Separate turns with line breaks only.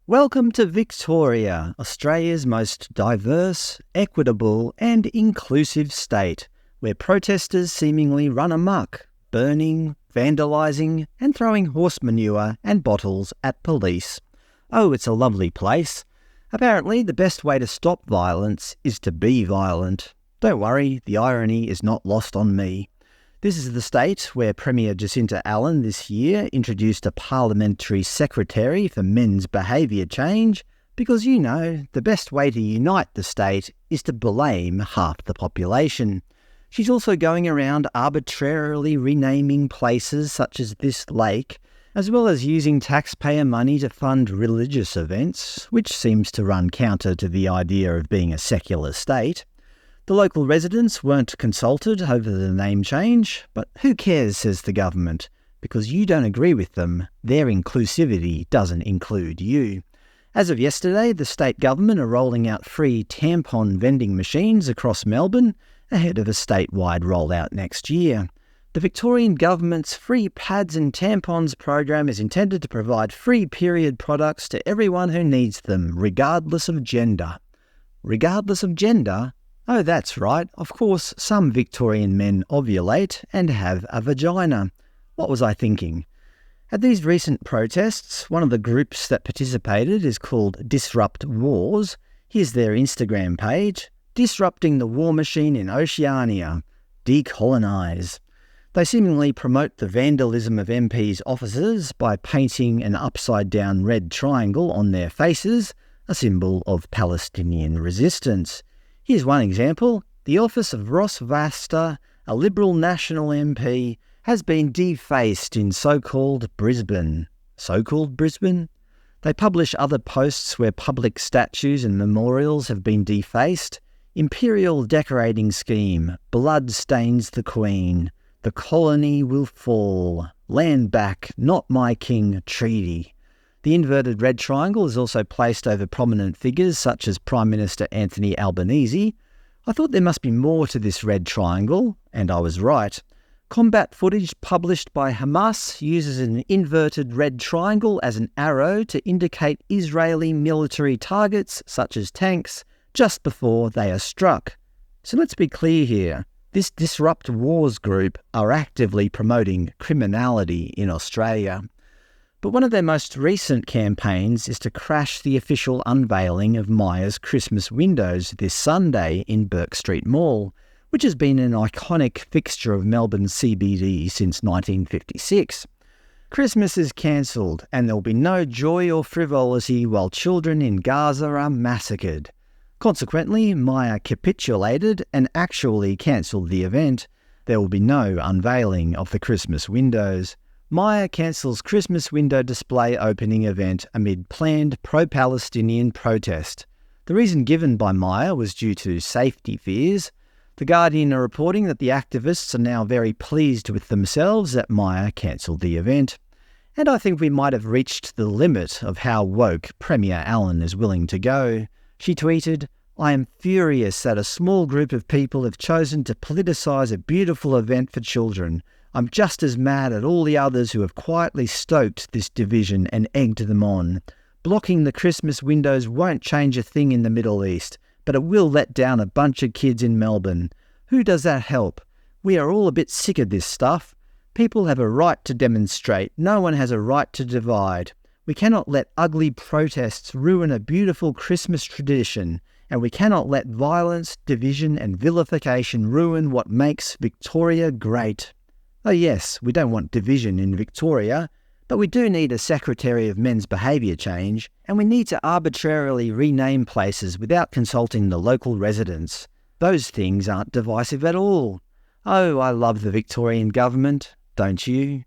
Welcome to Victoria, Australia's most diverse, equitable and inclusive state, where protesters seemingly run amok, burning, vandalising and throwing horse manure and bottles at police. Oh, it's a lovely place. Apparently, the best way to stop violence is to be violent. Don't worry, the irony is not lost on me. This is the state where Premier Jacinta Allan this year introduced a Parliamentary Secretary for men's behaviour change because, the best way to unite the state is to blame half the population. She's also going around arbitrarily renaming places such as this lake, as well as using taxpayer money to fund religious events, which seems to run counter to the idea of being a secular state. The local residents weren't consulted over the name change, but who cares, says the government, because you don't agree with them, their inclusivity doesn't include you. As of yesterday, the state government are rolling out free tampon vending machines across Melbourne, ahead of a statewide rollout next year. The Victorian government's free Pads and Tampons program is intended to provide free period products to everyone who needs them, regardless of gender. Regardless of gender? Oh, that's right. Of course, some Victorian men ovulate and have a vagina. What was I thinking? At these recent protests, one of the groups that participated is called Disrupt Wars. Here's their Instagram page: Disrupting the War Machine in Oceania. Decolonise. They seemingly promote the vandalism of MPs' offices by painting an upside-down red triangle on their faces, a symbol of Palestinian resistance. Here's one example. The office of Ross Vasta, a Liberal National MP, has been defaced in so-called Brisbane. So-called Brisbane? They publish other posts where public statues and memorials have been defaced. Imperial decorating scheme. Blood stains the Queen. The colony will fall. Land back, not my king treaty. The inverted red triangle is also placed over prominent figures such as Prime Minister Anthony Albanese. I thought there must be more to this red triangle, and I was right. Combat footage published by Hamas uses an inverted red triangle as an arrow to indicate Israeli military targets, such as tanks, just before they are struck. So let's be clear here. This Disrupt Wars group are actively promoting criminality in Australia. But one of their most recent campaigns is to crash the official unveiling of Myer's Christmas windows this Sunday in Bourke Street Mall, which has been an iconic fixture of Melbourne's CBD since 1956. Christmas is cancelled, and there'll be no joy or frivolity while children in Gaza are massacred. Consequently, Myer capitulated and actually cancelled the event. There will be no unveiling of the Christmas windows. Myer cancels Christmas window display opening event amid planned pro-Palestinian protest. The reason given by Myer was due to safety fears. The Guardian are reporting that the activists are now very pleased with themselves that Myer cancelled the event. And I think we might have reached the limit of how woke Premier Allan is willing to go. She tweeted, "I am furious that a small group of people have chosen to politicise a beautiful event for children. I'm just as mad at all the others who have quietly stoked this division and egged them on. Blocking the Christmas windows won't change a thing in the Middle East, but it will let down a bunch of kids in Melbourne. Who does that help? We are all a bit sick of this stuff. People have a right to demonstrate. No one has a right to divide. We cannot let ugly protests ruin a beautiful Christmas tradition, and we cannot let violence, division and vilification ruin what makes Victoria great." Oh yes, we don't want division in Victoria, but we do need a Secretary of Men's Behaviour change, and we need to arbitrarily rename places without consulting the local residents. Those things aren't divisive at all. Oh, I love the Victorian government, don't you?